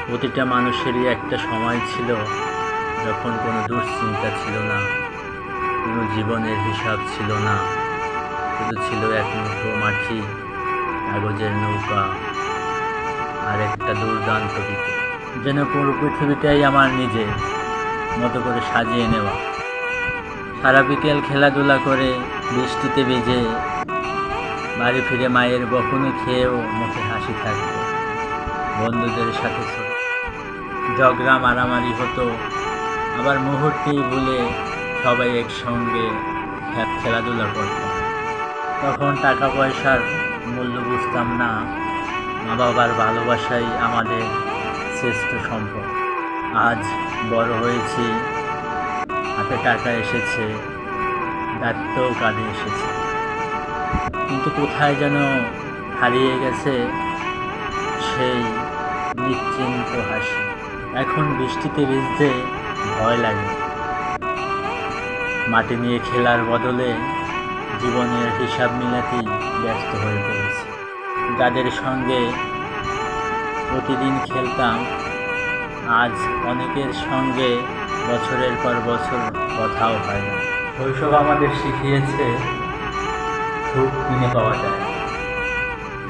প্রতিটা মানুষেরই একটা সময় ছিল যখন কোনো দুশ্চিন্তা ছিল না, কোনো জীবনের হিসাব ছিল না, শুধু ছিল এক মুঠো মাটি, কাগজের নৌকা আর একটা দুর্দান্ত গীত। যেন পুরো পৃথিবীটাই আমার নিজের মতো করে সাজিয়ে নেওয়া। সারা বিকেল খেলাধুলা করে বৃষ্টিতে ভিজে বাড়ি ফিরে মায়ের বকুনি খেয়েও মুখে হাসি থাকতো। বন্ধুদের সাথে ঝগড়া মারামারি হতো, আবার মুহূর্তেই ভুলে সবাই একসঙ্গে খেলাধুলা করতাম। তখন টাকা পয়সার মূল্য বুঝতাম না, মা বাবার ভালোবাসাই আমাদের শ্রেষ্ঠ সম্পদ। আজ বড় হয়েছি, হাতে টাকা এসেছে, দায়িত্বও কাঁধে এসেছে, কিন্তু কোথায় যেন হারিয়ে গেছে সেই নিশ্চিন্ত হাসি। এখন বৃষ্টিতে ভিজতে ভয় লাগে, মাটি নিয়ে খেলার বদলে জীবনের হিসাব মিলাতেই ব্যস্ত হয়ে পড়েছে। যাদের সঙ্গে প্রতিদিন খেলতাম, আজ অনেকের সঙ্গে বছরের পর বছর কথাও হয় না। শৈশব আমাদের শিখিয়েছে সুখ কিনে পাওয়া যায়,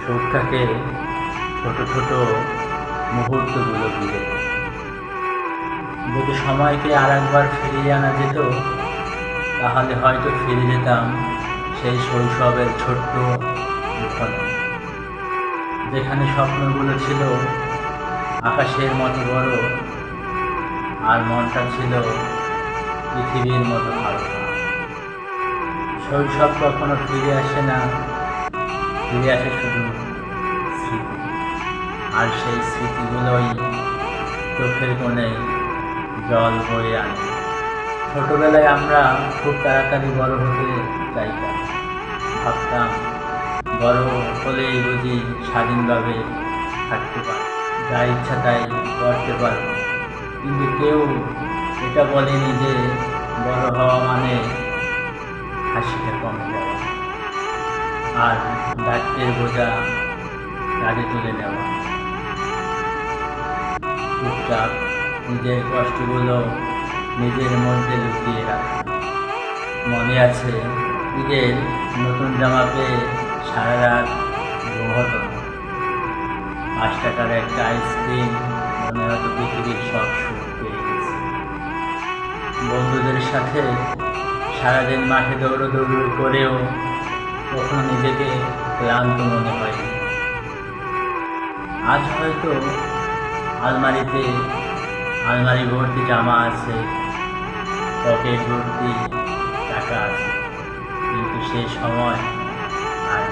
সুখ থাকে ছোট ছোট মুহূর্তগুলো ঘিরে। যদি সময়কে আর একবার ফিরিয়ে আনা যেত, তাহলে হয়তো ফিরে যেতাম সেই শৈশবের ছোট্ট উঠোনে, যেখানে স্বপ্নগুলো ছিল আকাশের মতো বড় আর মনটা ছিল পৃথিবীর মতো হালকা। শৈশব কখনো ফিরে আসে না, ফিরে আসে শুধু স্মৃতি, আর সেই স্মৃতিগুলোই চোখের কোণে জল বয়ে আনে। ছোটবেলায় আমরা খুব তাড়াতাড়ি বড় হতে চাইতাম, ভাবতাম বড় হলেই বুঝি স্বাধীনভাবে থাকতে পারব, যা ইচ্ছা তাই করতে পারব। কিন্তু কেউ এটা বলেনি যে বড় হওয়া মানে হাসিটা কমে যাওয়া আর দায়িত্বের বোঝা কাঁধে তুলে নেওয়া। চুপচাপ নিজের কষ্টগুলো নিজের মধ্যে লুকিয়ে রাখা। মনে আছে ঈদের নতুন জামা পেয়ে সারা রাত ঘুম হতো না। 5 টাকার একটা আইসক্রিম, মনে হতো পৃথিবীর সব সুখ পেয়ে গেছে। বন্ধুদের সাথে সারাদিন মাঠে দৌড়দৌড়ি করেও কখনো নিজেকে ক্লান্ত মনে হয়নি। আজ হয়তো আলমারি ভর্তি জামা আছে, পকেট ভর্তি টাকা আছে, কিন্তু সে সময় আর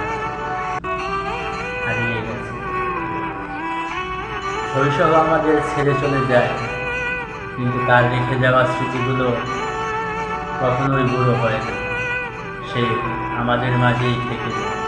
হারিয়ে গেছে। শৈশব আমাদের ছেড়ে চলে যায়, কিন্তু তার রেখে যাওয়া স্মৃতিগুলো কখনোই বুড়ো হয় না, সে আমাদের মাঝেই থেকে যায়।